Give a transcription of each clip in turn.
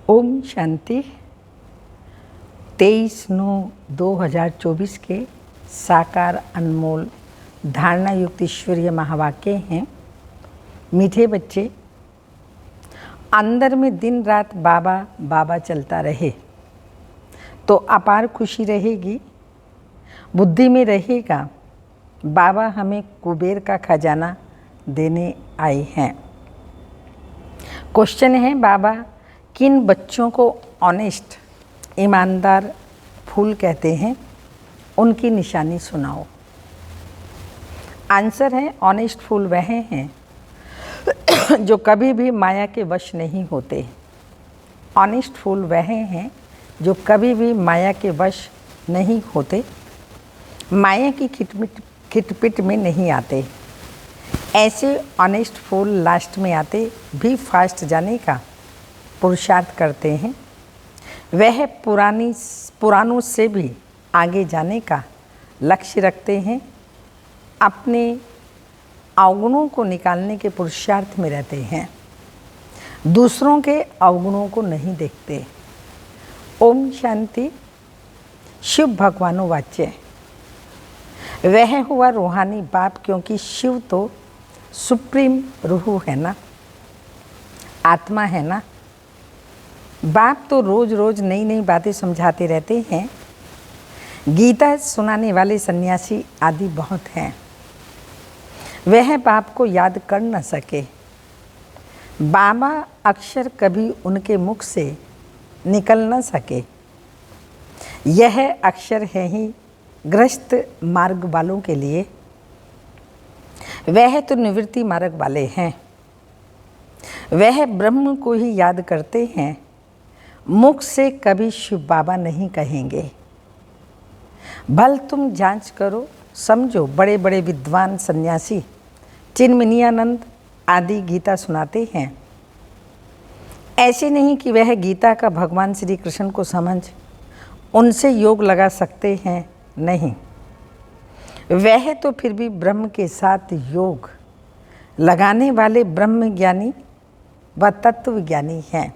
ओम शांति। 23/9/2024 के साकार अनमोल धारणा युक्त ईश्वरीय महावाक्य हैं। मीठे बच्चे, अंदर में दिन रात बाबा बाबा चलता रहे तो अपार खुशी रहेगी। बुद्धि में रहेगा बाबा हमें कुबेर का खजाना देने आए हैं। क्वेश्चन है, बाबा किन बच्चों को ऑनेस्ट ईमानदार फूल कहते हैं, उनकी निशानी सुनाओ। आंसर है, ऑनेस्ट फूल वह हैं जो कभी भी माया के वश नहीं होते। ऑनेस्ट फूल वह हैं जो कभी भी माया के वश नहीं होते, माया की खिटपिट में नहीं आते। ऐसे ऑनेस्ट फूल लास्ट में आते भी फास्ट जाने का पुरुषार्थ करते हैं। वह पुरानों से भी आगे जाने का लक्ष्य रखते हैं। अपने अवगुणों को निकालने के पुरुषार्थ में रहते हैं, दूसरों के अवगुणों को नहीं देखते। ओम शांति। शिव भगवानो वाच्य वह हुआ रूहानी बाप, क्योंकि शिव तो सुप्रीम रूह है ना, आत्मा है ना। बाप तो रोज रोज नई नई बातें समझाते रहते हैं। गीता सुनाने वाले सन्यासी आदि बहुत हैं। वह बाप को याद कर न सके। बाबा अक्षर कभी उनके मुख से निकल न सके। यह अक्षर है ही गृहस्थ मार्ग वालों के लिए, वह तो निवृत्ति मार्ग वाले हैं। वह ब्रह्म को ही याद करते हैं, मुख से कभी शिव बाबा नहीं कहेंगे। भल तुम जांच करो समझो, बड़े बड़े विद्वान सन्यासी चिन्मयानंद आदि गीता सुनाते हैं। ऐसे नहीं कि वह गीता का भगवान श्री कृष्ण को समझ उनसे योग लगा सकते हैं, नहीं। वह तो फिर भी ब्रह्म के साथ योग लगाने वाले ब्रह्म ज्ञानी व तत्व ज्ञानी हैं।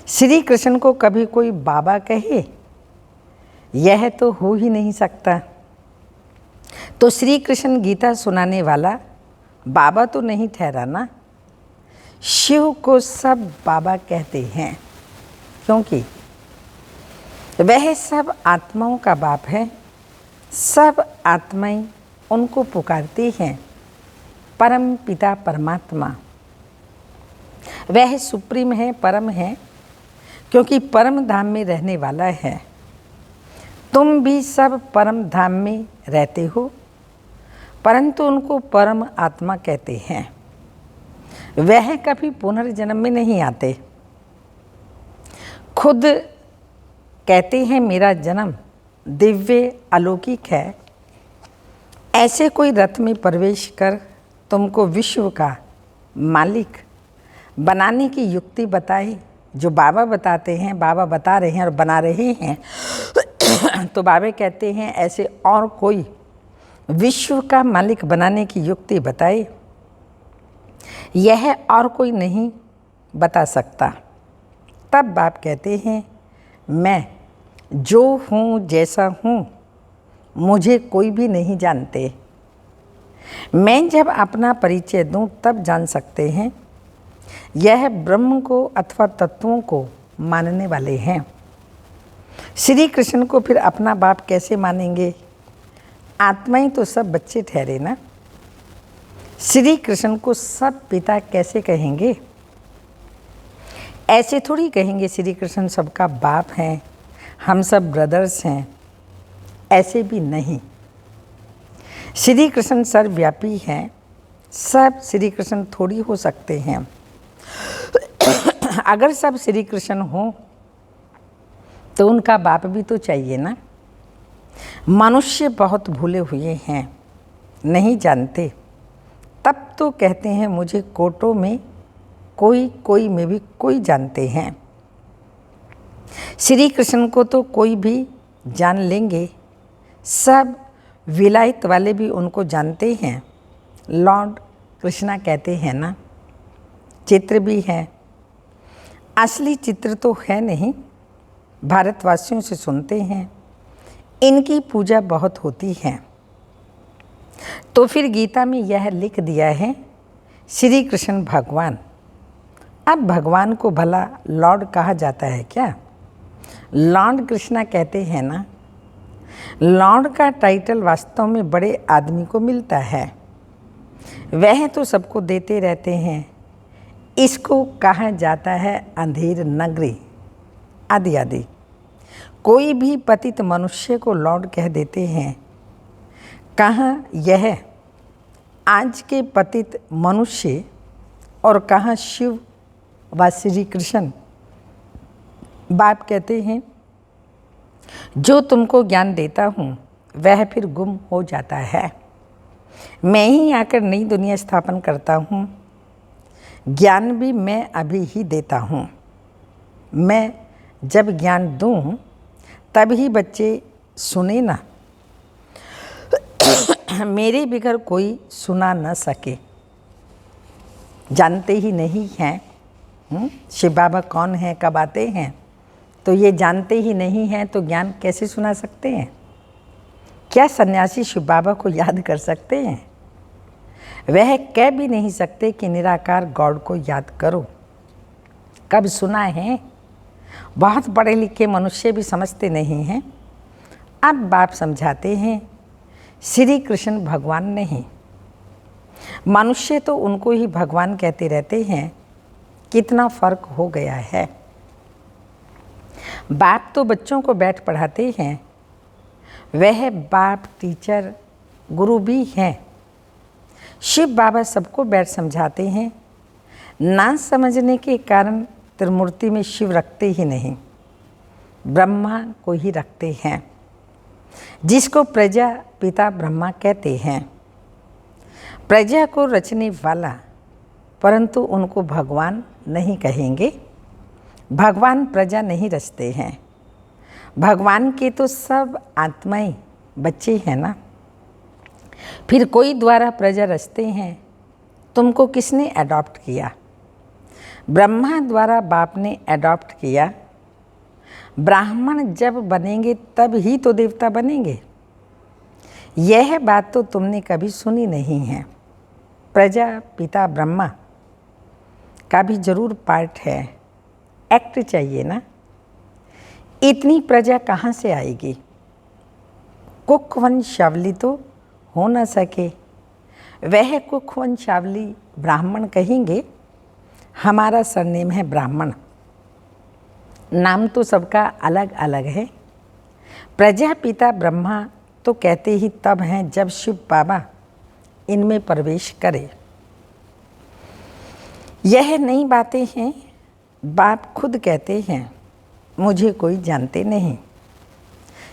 श्री कृष्ण को कभी कोई बाबा कहे, यह तो हो ही नहीं सकता। तो श्री कृष्ण गीता सुनाने वाला बाबा तो नहीं ठहरा ना। शिव को सब बाबा कहते हैं, क्योंकि वह सब आत्माओं का बाप है। सब आत्माएं उनको पुकारती हैं परम पिता परमात्मा। वह सुप्रीम है, परम है, क्योंकि परम धाम में रहने वाला है। तुम भी सब परम धाम में रहते हो, परंतु उनको परम आत्मा कहते हैं। वह कभी पुनर्जन्म में नहीं आते। खुद कहते हैं मेरा जन्म दिव्य अलौकिक है। ऐसे कोई रथ में प्रवेश कर तुमको विश्व का मालिक बनाने की युक्ति बताए, जो बाबा बताते हैं, बाबा बता रहे हैं और बना रहे हैं। तो बाबा कहते हैं ऐसे और कोई विश्व का मालिक बनाने की युक्ति बताए, यह और कोई नहीं बता सकता। तब बाप कहते हैं मैं जो हूँ जैसा हूँ, मुझे कोई भी नहीं जानते। मैं जब अपना परिचय दूँ तब जान सकते हैं। यह ब्रह्म को अथवा तत्वों को मानने वाले हैं। श्री कृष्ण को फिर अपना बाप कैसे मानेंगे? आत्माएं तो सब बच्चे ठहरे ना। श्री कृष्ण को सब पिता कैसे कहेंगे? ऐसे थोड़ी कहेंगे श्री कृष्ण सबका बाप हैं, हम सब ब्रदर्स हैं। ऐसे भी नहीं। श्री कृष्ण सर्वव्यापी हैं। सब श्री कृष्ण थोड़ी हो सकते हैं। अगर सब श्री कृष्ण हो तो उनका बाप भी तो चाहिए ना। मनुष्य बहुत भूले हुए हैं, नहीं जानते। तब तो कहते हैं मुझे कोटों में कोई में भी कोई जानते हैं। श्री कृष्ण को तो कोई भी जान लेंगे। सब विलायत वाले भी उनको जानते हैं। लॉर्ड कृष्णा कहते हैं ना, चित्र भी है। असली चित्र तो है नहीं, भारतवासियों से सुनते हैं इनकी पूजा बहुत होती है। तो फिर गीता में यह लिख दिया है श्री कृष्ण भगवान। अब भगवान को भला लॉर्ड कहा जाता है क्या? लॉर्ड कृष्णा कहते हैं ना। लॉर्ड का टाइटल वास्तव में बड़े आदमी को मिलता है, वह तो सबको देते रहते हैं। इसको कहा जाता है अंधेर नगरी आदि आदि। कोई भी पतित मनुष्य को लॉर्ड कह देते हैं। कहाँ यह आज के पतित मनुष्य और कहाँ शिव व श्री कृष्ण। बाप कहते हैं जो तुमको ज्ञान देता हूँ वह फिर गुम हो जाता है। मैं ही आकर नई दुनिया स्थापन करता हूँ। ज्ञान भी मैं अभी ही देता हूँ। मैं जब ज्ञान दूँ तब ही बच्चे सुने ना, मेरे बगैर कोई सुना न सके। जानते ही नहीं हैं शिव बाबा कौन है, कब आते हैं, तो ये जानते ही नहीं हैं तो ज्ञान कैसे सुना सकते हैं? क्या सन्यासी शिव बाबा को याद कर सकते हैं? वह कह भी नहीं सकते कि निराकार गॉड को याद करो। कब सुना है? बहुत पढ़े लिखे मनुष्य भी समझते नहीं हैं। अब बाप समझाते हैं श्री कृष्ण भगवान नहीं। मनुष्य तो उनको ही भगवान कहते रहते हैं। कितना फर्क हो गया है। बाप तो बच्चों को बैठ पढ़ाते हैं, वह बाप टीचर गुरु भी हैं। शिव बाबा सबको बैठ समझाते हैं। ना समझने के कारण त्रिमूर्ति में शिव रखते ही नहीं, ब्रह्मा को ही रखते हैं, जिसको प्रजा पिता ब्रह्मा कहते हैं। प्रजा को रचने वाला, परंतु उनको भगवान नहीं कहेंगे। भगवान प्रजा नहीं रचते हैं। भगवान के तो सब आत्माएं बच्चे हैं ना। फिर कोई द्वारा प्रजा रचते हैं। तुमको किसने अडॉप्ट किया? ब्रह्मा द्वारा बाप ने अडॉप्ट किया। ब्राह्मण जब बनेंगे तब ही तो देवता बनेंगे। यह बात तो तुमने कभी सुनी नहीं है। प्रजा पिता ब्रह्मा का भी जरूर पार्ट है, एक्ट चाहिए ना। इतनी प्रजा कहाँ से आएगी? कुक वंशावली तो हो न सके। वह कुक वंशावली ब्राह्मण कहेंगे। हमारा सरनेम है ब्राह्मण। नाम तो सबका अलग अलग है। प्रजापिता ब्रह्मा तो कहते ही तब हैं जब शिव बाबा इनमें प्रवेश करे। यह नई बातें हैं। बाप खुद कहते हैं मुझे कोई जानते नहीं,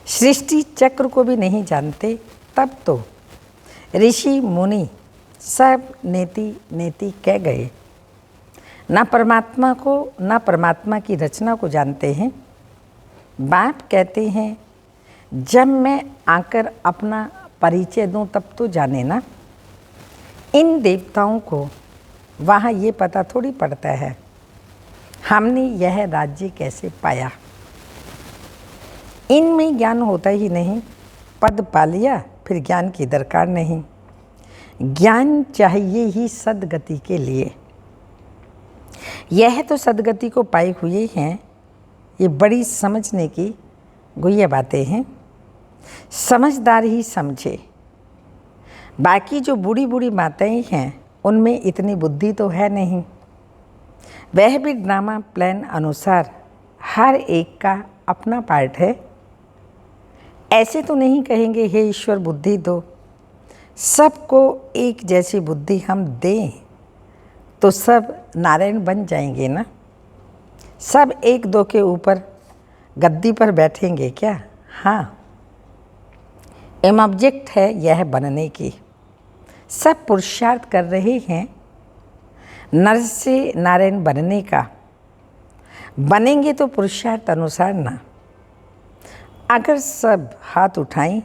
सृष्टि चक्र को भी नहीं जानते। तब तो ऋषि मुनि सब नेति नेति कह गए। ना परमात्मा को, ना परमात्मा की रचना को जानते हैं। बाप कहते हैं जब मैं आकर अपना परिचय दूं तब तो जाने ना। इन देवताओं को वहाँ ये पता थोड़ी पड़ता है हमने यह राज्य कैसे पाया। इनमें ज्ञान होता ही नहीं। पद पा लिया फिर ज्ञान की दरकार नहीं। ज्ञान चाहिए ही सद्गति के लिए। यह तो सद्गति को पाए हुए हैं। ये बड़ी समझने की गुह्य बातें हैं। समझदार ही समझे। बाकी जो बूढ़ी बूढ़ी माताएं हैं उनमें इतनी बुद्धि तो है नहीं। वह भी ड्रामा प्लान अनुसार हर एक का अपना पार्ट है। ऐसे तो नहीं कहेंगे हे ईश्वर बुद्धि दो। सबको एक जैसी बुद्धि हम दें तो सब नारायण बन जाएंगे ना। सब एक दो के ऊपर गद्दी पर बैठेंगे क्या? हाँ, एम ऑब्जेक्ट है यह बनने की। सब पुरुषार्थ कर रहे हैं नर से नारायण बनने का। बनेंगे तो पुरुषार्थ अनुसार ना। अगर सब हाथ उठाएं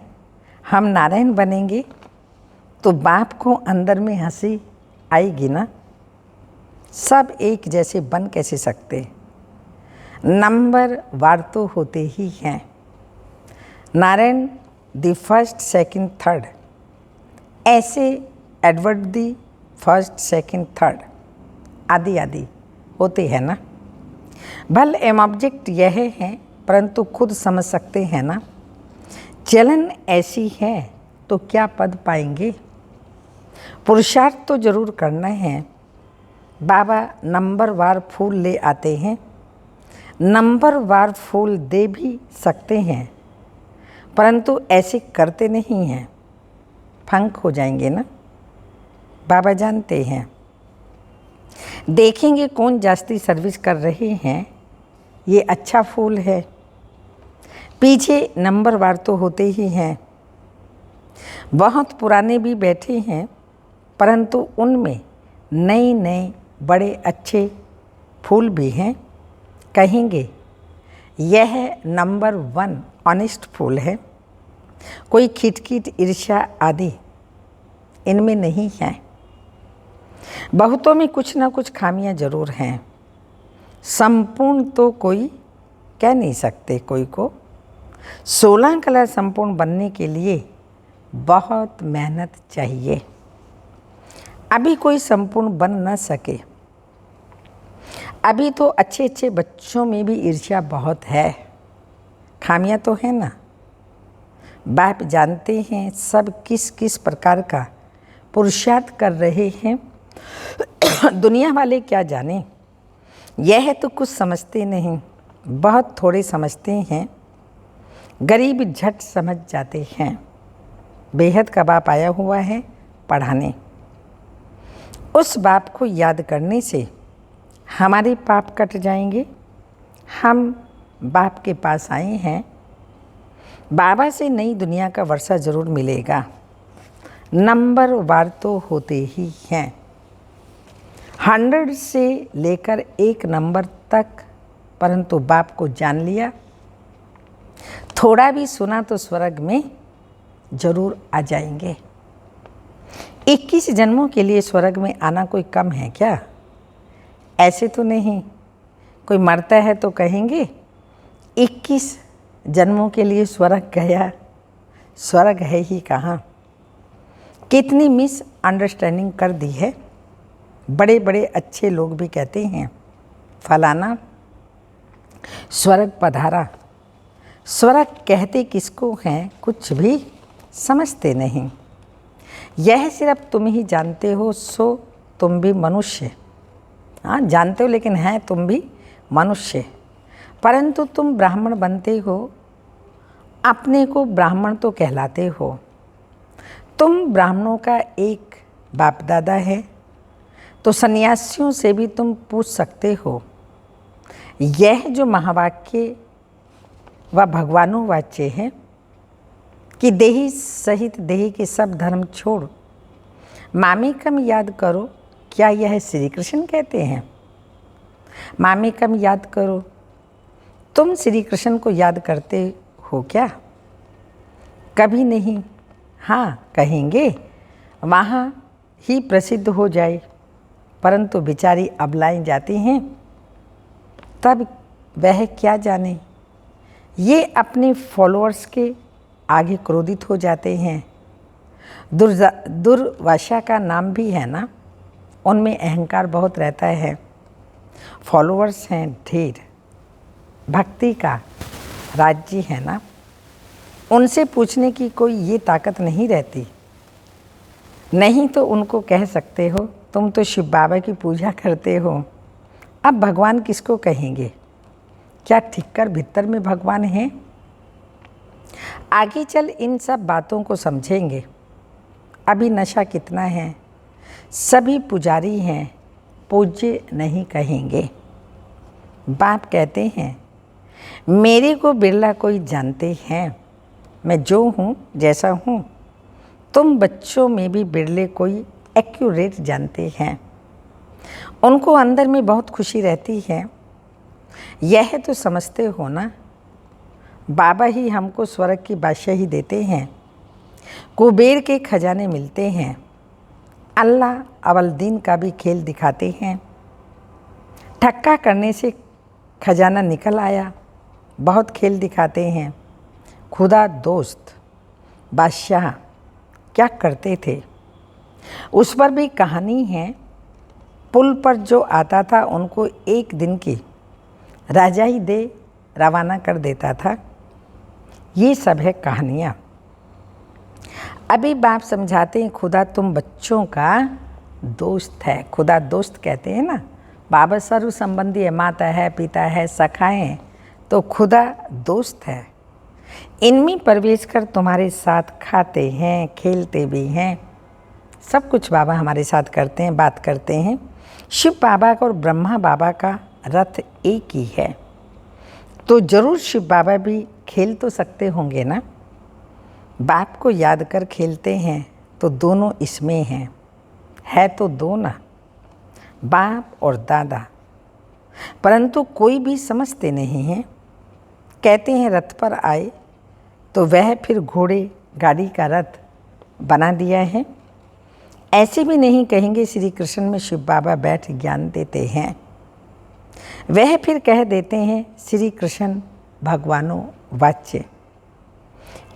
हम नारायण बनेंगे तो बाप को अंदर में हंसी आएगी ना। सब एक जैसे बन कैसे सकते? नंबर वार तो होते ही हैं। Narayan the first second third, ऐसे Edward the first second third आदि आदि होते हैं ना। भल एम ऑब्जेक्ट यह है, परंतु खुद समझ सकते हैं ना। चलन ऐसी है तो क्या पद पाएंगे। पुरुषार्थ तो जरूर करना है। बाबा नंबरवार फूल ले आते हैं, नंबरवार फूल दे भी सकते हैं, परंतु ऐसे करते नहीं हैं, फंक हो जाएंगे ना। बाबा जानते हैं। देखेंगे कौन जास्ती सर्विस कर रहे हैं, ये अच्छा फूल है। पीछे नंबरवार तो होते ही हैं। बहुत पुराने भी बैठे हैं, परंतु उनमें नए नए बड़े अच्छे फूल भी हैं। कहेंगे यह नंबर 1 ऑनेस्ट फूल है। कोई खिटखिट ईर्ष्या आदि इनमें नहीं है। बहुतों में कुछ ना कुछ खामियां जरूर हैं। संपूर्ण तो कोई कह नहीं सकते कोई को। 16 कलर संपूर्ण बनने के लिए बहुत मेहनत चाहिए। अभी कोई संपूर्ण बन न सके। अभी तो अच्छे अच्छे बच्चों में भी ईर्ष्या बहुत है, खामियां तो है ना। बाप जानते हैं सब किस किस प्रकार का पुरुषार्थ कर रहे हैं। दुनिया वाले क्या जाने, यह तो कुछ समझते नहीं, बहुत थोड़े समझते हैं। गरीब झट समझ जाते हैं। बेहद का बाप आया हुआ है पढ़ाने। उस बाप को याद करने से हमारे पाप कट जाएंगे। हम बाप के पास आए हैं। बाबा से नई दुनिया का वर्षा जरूर मिलेगा। नंबर वार तो होते ही हैं। 100 से लेकर 1 नंबर तक, परंतु बाप को जान लिया। थोड़ा भी सुना तो स्वर्ग में जरूर आ जाएंगे। 21 जन्मों के लिए स्वर्ग में आना कोई कम है क्या? ऐसे तो नहीं। कोई मरता है तो कहेंगे 21 जन्मों के लिए स्वर्ग गया, स्वर्ग है ही कहाँ। कितनी मिसअंडरस्टैंडिंग कर दी है। बड़े बड़े अच्छे लोग भी कहते हैं फलाना स्वर्ग पधारा। स्वर्ग कहते किसको हैं, कुछ भी समझते नहीं। यह सिर्फ तुम ही जानते हो, सो तुम भी मनुष्य। हाँ जानते हो, लेकिन हैं तुम भी मनुष्य। परंतु तुम ब्राह्मण बनते हो, अपने को ब्राह्मण तो कहलाते हो। तुम ब्राह्मणों का एक बाप दादा है, तो सन्यासियों से भी तुम पूछ सकते हो। यह जो महावाक्य व भगवानुवाच्य है कि देही सहित देही के सब धर्म छोड़ मामेकम याद करो, क्या यह श्री कृष्ण कहते हैं? मामेकम याद करो। तुम श्री कृष्ण को याद करते हो क्या? कभी नहीं। हाँ कहेंगे वहाँ ही प्रसिद्ध हो जाए, परंतु बेचारी अबलाएं जाती हैं, तब वह क्या जाने। ये अपने फॉलोअर्स के आगे क्रोधित हो जाते हैं। दुर्वासा का नाम भी है ना, उनमें अहंकार बहुत रहता है। फॉलोअर्स हैं ढेर, भक्ति का राज्य है ना, उनसे पूछने की कोई ये ताकत नहीं रहती। नहीं तो उनको कह सकते हो तुम तो शिव बाबा की पूजा करते हो, अब भगवान किसको कहेंगे? क्या ठिक्कर भीतर में भगवान है? आगे चल इन सब बातों को समझेंगे। अभी नशा कितना है, सभी पुजारी हैं, पूज्य नहीं कहेंगे। बाप कहते हैं मेरे को बिरला कोई जानते हैं, मैं जो हूँ जैसा हूँ। तुम बच्चों में भी बिरले कोई एक्यूरेट जानते हैं। उनको अंदर में बहुत खुशी रहती है। यह तो समझते हो ना, बाबा ही हमको स्वर्ग की बादशाही देते हैं, कुबेर के खजाने मिलते हैं। अल्लाह अवल दीन का भी खेल दिखाते हैं। ठक्का करने से खजाना निकल आया। बहुत खेल दिखाते हैं। खुदा दोस्त बादशाह क्या करते थे, उस पर भी कहानी है। पुल पर जो आता था उनको एक दिन की राजा ही दे रवाना कर देता था। ये सब है कहानियाँ। अभी बाप समझाते हैं खुदा तुम बच्चों का दोस्त है। खुदा दोस्त कहते हैं ना, बाबा सर्व संबंधी है, माता है, पिता है, सखा है, तो खुदा दोस्त है। इनमें प्रवेश कर तुम्हारे साथ खाते हैं, खेलते भी हैं, सब कुछ बाबा हमारे साथ करते हैं, बात करते हैं। शिव बाबा का और ब्रह्मा बाबा का रथ एक ही है, तो जरूर शिव बाबा भी खेल तो सकते होंगे ना। बाप को याद कर खेलते हैं तो दोनों इसमें हैं, है तो दो ना, बाप और दादा, परंतु कोई भी समझते नहीं हैं। कहते हैं रथ पर आए तो वह फिर घोड़े गाड़ी का रथ बना दिया है। ऐसे भी नहीं कहेंगे श्री कृष्ण में शिव बाबा बैठ ज्ञान देते हैं। वह फिर कह देते हैं श्री कृष्ण भगवानो वाच्य।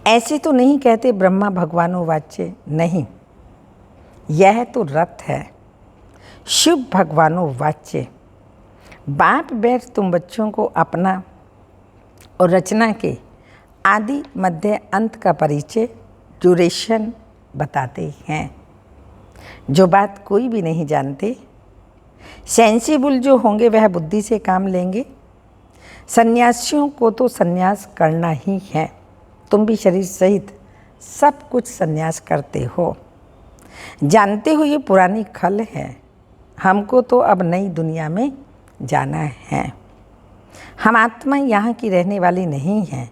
ऐसे तो नहीं कहते ब्रह्मा भगवानो वाच्य, नहीं, यह तो रथ है, शिव भगवानो वाच्य। बाप बैठ तुम बच्चों को अपना और रचना के आदि मध्य अंत का परिचय, ड्यूरेशन बताते हैं, जो बात कोई भी नहीं जानते। सेंसिबल जो होंगे वह बुद्धि से काम लेंगे। सन्यासियों को तो सन्यास करना ही है। तुम भी शरीर सहित सब कुछ सन्यास करते हो। जानते हो ये पुरानी खल है, हमको तो अब नई दुनिया में जाना है। हम आत्मा यहाँ की रहने वाली नहीं हैं,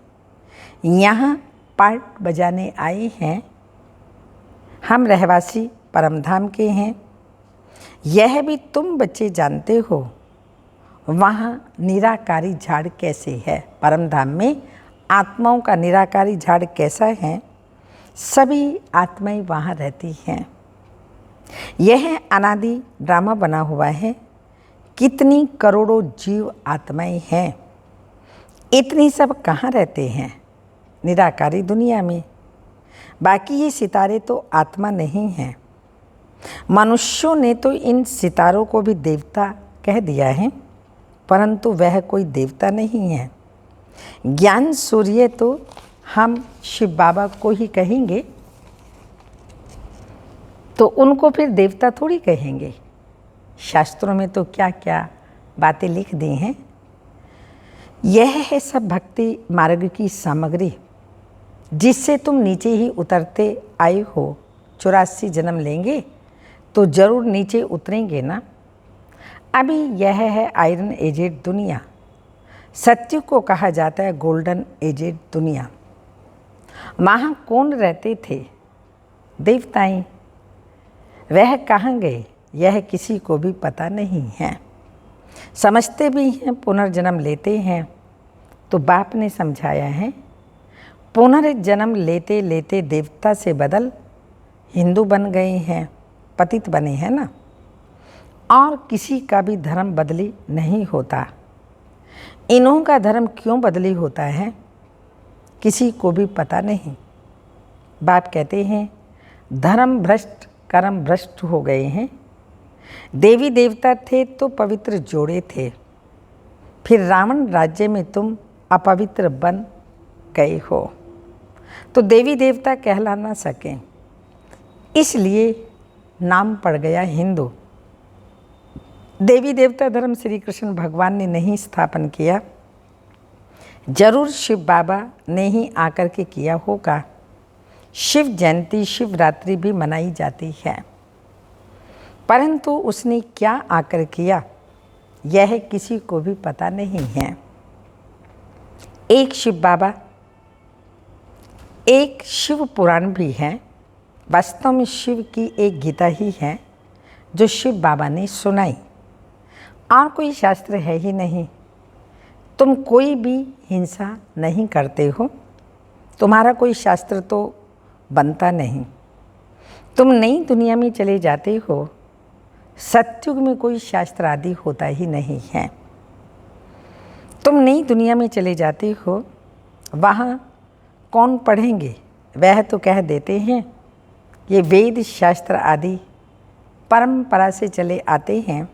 यहाँ पार्ट बजाने आए हैं। हम रहवासी परमधाम के हैं, यह भी तुम बच्चे जानते हो। वहाँ निराकारी झाड़ कैसे है, परमधाम में आत्माओं का निराकारी झाड़ कैसा है, सभी आत्माएं वहाँ रहती हैं। यह अनादि ड्रामा बना हुआ है। कितनी करोड़ों जीव आत्माएं हैं, इतनी सब कहाँ रहते हैं, निराकारी दुनिया में। बाकी ये सितारे तो आत्मा नहीं हैं। मनुष्यों ने तो इन सितारों को भी देवता कह दिया है, परंतु वह कोई देवता नहीं है। ज्ञान सूर्य तो हम शिव बाबा को ही कहेंगे, तो उनको फिर देवता थोड़ी कहेंगे। शास्त्रों में तो क्या क्या बातें लिख दी हैं। यह है सब भक्ति मार्ग की सामग्री, जिससे तुम नीचे ही उतरते आए हो। 84 जन्म लेंगे तो जरूर नीचे उतरेंगे ना। अभी यह है आयरन एजेड दुनिया, सत्य को कहा जाता है गोल्डन एजेड दुनिया। वहाँ कौन रहते थे, देवताएं, वह कहाँ गए यह किसी को भी पता नहीं है। समझते भी हैं पुनर्जन्म लेते हैं, तो बाप ने समझाया है पुनर्जन्म लेते लेते देवता से बदल हिंदू बन गए हैं, पतित बने हैं ना। और किसी का भी धर्म बदली नहीं होता। इन्हों का धर्म क्यों बदली होता है, किसी को भी पता नहीं। बाप कहते हैं धर्म भ्रष्ट कर्म भ्रष्ट हो गए हैं। देवी देवता थे तो पवित्र जोड़े थे, फिर रावण राज्य में तुम अपवित्र बन गए हो, तो देवी देवता कहला ना सकें, इसलिए नाम पड़ गया हिंदू। देवी देवता धर्म श्री कृष्ण भगवान ने नहीं स्थापन किया, जरूर शिव बाबा ने ही आकर के किया होगा। शिव जयंती शिवरात्रि भी मनाई जाती है, परंतु उसने क्या आकर किया यह किसी को भी पता नहीं है। एक शिव बाबा, एक शिव पुराण भी है। वास्तव में शिव की एक गीता ही है जो शिव बाबा ने सुनाई, और कोई शास्त्र है ही नहीं। तुम कोई भी हिंसा नहीं करते हो, तुम्हारा कोई शास्त्र तो बनता नहीं। तुम नई दुनिया में चले जाते हो, सतयुग में कोई शास्त्र आदि होता ही नहीं है। तुम नई दुनिया में चले जाते हो, वहाँ कौन पढ़ेंगे? वह तो कह देते हैं ये वेद शास्त्र आदि परंपरा से चले आते हैं,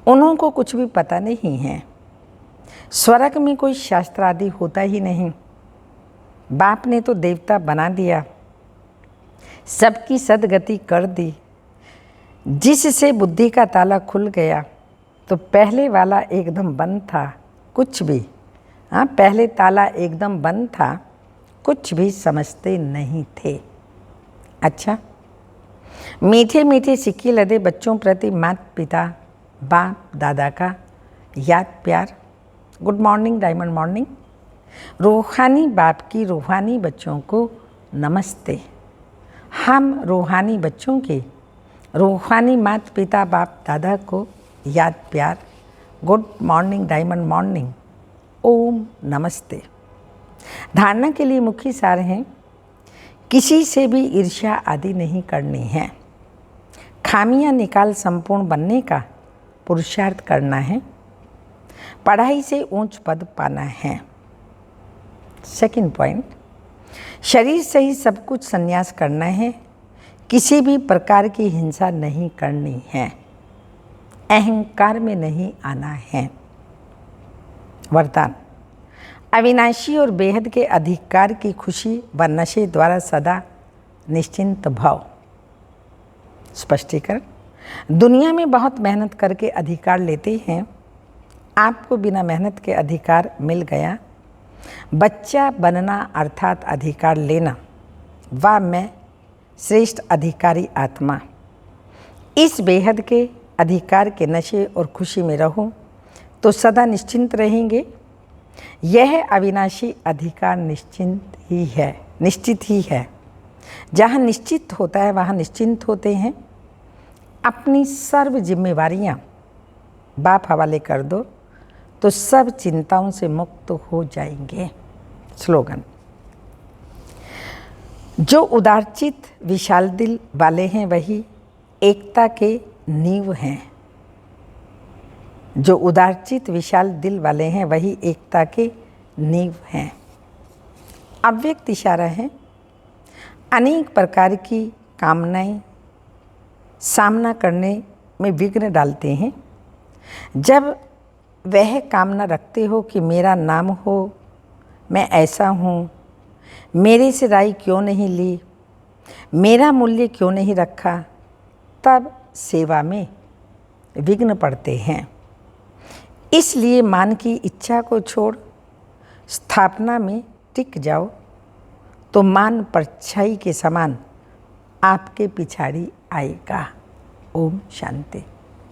उन्हों को कुछ भी पता नहीं है। स्वर्ग में कोई शास्त्र आदि होता ही नहीं। बाप ने तो देवता बना दिया, सबकी सदगति कर दी, जिससे बुद्धि का ताला खुल गया। तो पहले वाला एकदम बंद था, कुछ भी, हाँ, पहले ताला एकदम बंद था, कुछ भी समझते नहीं थे। अच्छा, मीठे मीठे सिक्के लदे बच्चों प्रति माता पिता बाप दादा का याद प्यार। Good morning diamond morning. रूहानी बाप की रूहानी बच्चों को नमस्ते। हम रूहानी बच्चों के रूहानी माता पिता बाप दादा को याद प्यार। Good morning diamond morning. ओम नमस्ते। धारणा के लिए मुख्य सार हैं, किसी से भी ईर्ष्या आदि नहीं करनी है। खामियां निकाल संपूर्ण बनने का पुरुषार्थ करना है। पढ़ाई से ऊंच पद पाना है। सेकंड पॉइंट, शरीर से ही सब कुछ संन्यास करना है। किसी भी प्रकार की हिंसा नहीं करनी है। अहंकार में नहीं आना है। वरदान, अविनाशी और बेहद के अधिकार की खुशी व नशे द्वारा सदा निश्चिंत भाव। स्पष्टीकरण, दुनिया में बहुत मेहनत करके अधिकार लेते हैं, आपको बिना मेहनत के अधिकार मिल गया। बच्चा बनना अर्थात अधिकार लेना, व मैं श्रेष्ठ अधिकारी आत्मा। इस बेहद के अधिकार के नशे और खुशी में रहो तो सदा निश्चिंत रहेंगे। यह अविनाशी अधिकार निश्चित ही है। जहाँ निश्चित होता है वहाँ निश्चिंत होते हैं। अपनी सर्व जिम्मेवारियाँ बाप हवाले कर दो तो सब चिंताओं से मुक्त हो जाएंगे। स्लोगन, जो उदारचित विशाल दिल वाले हैं वही एकता के नींव हैं। जो उदारचित विशाल दिल वाले हैं वही एकता के नींव हैं। अव्यक्त इशारा है। अनेक प्रकार की कामनाएं सामना करने में विघ्न डालते हैं। जब वह कामना रखते हो कि मेरा नाम हो, मैं ऐसा हूँ, मेरे से राय क्यों नहीं ली, मेरा मूल्य क्यों नहीं रखा, तब सेवा में विघ्न पड़ते हैं। इसलिए मान की इच्छा को छोड़ स्थापना में टिक जाओ तो मान परछाई के समान आपके पिछाड़ी आएगा। ओम शांति।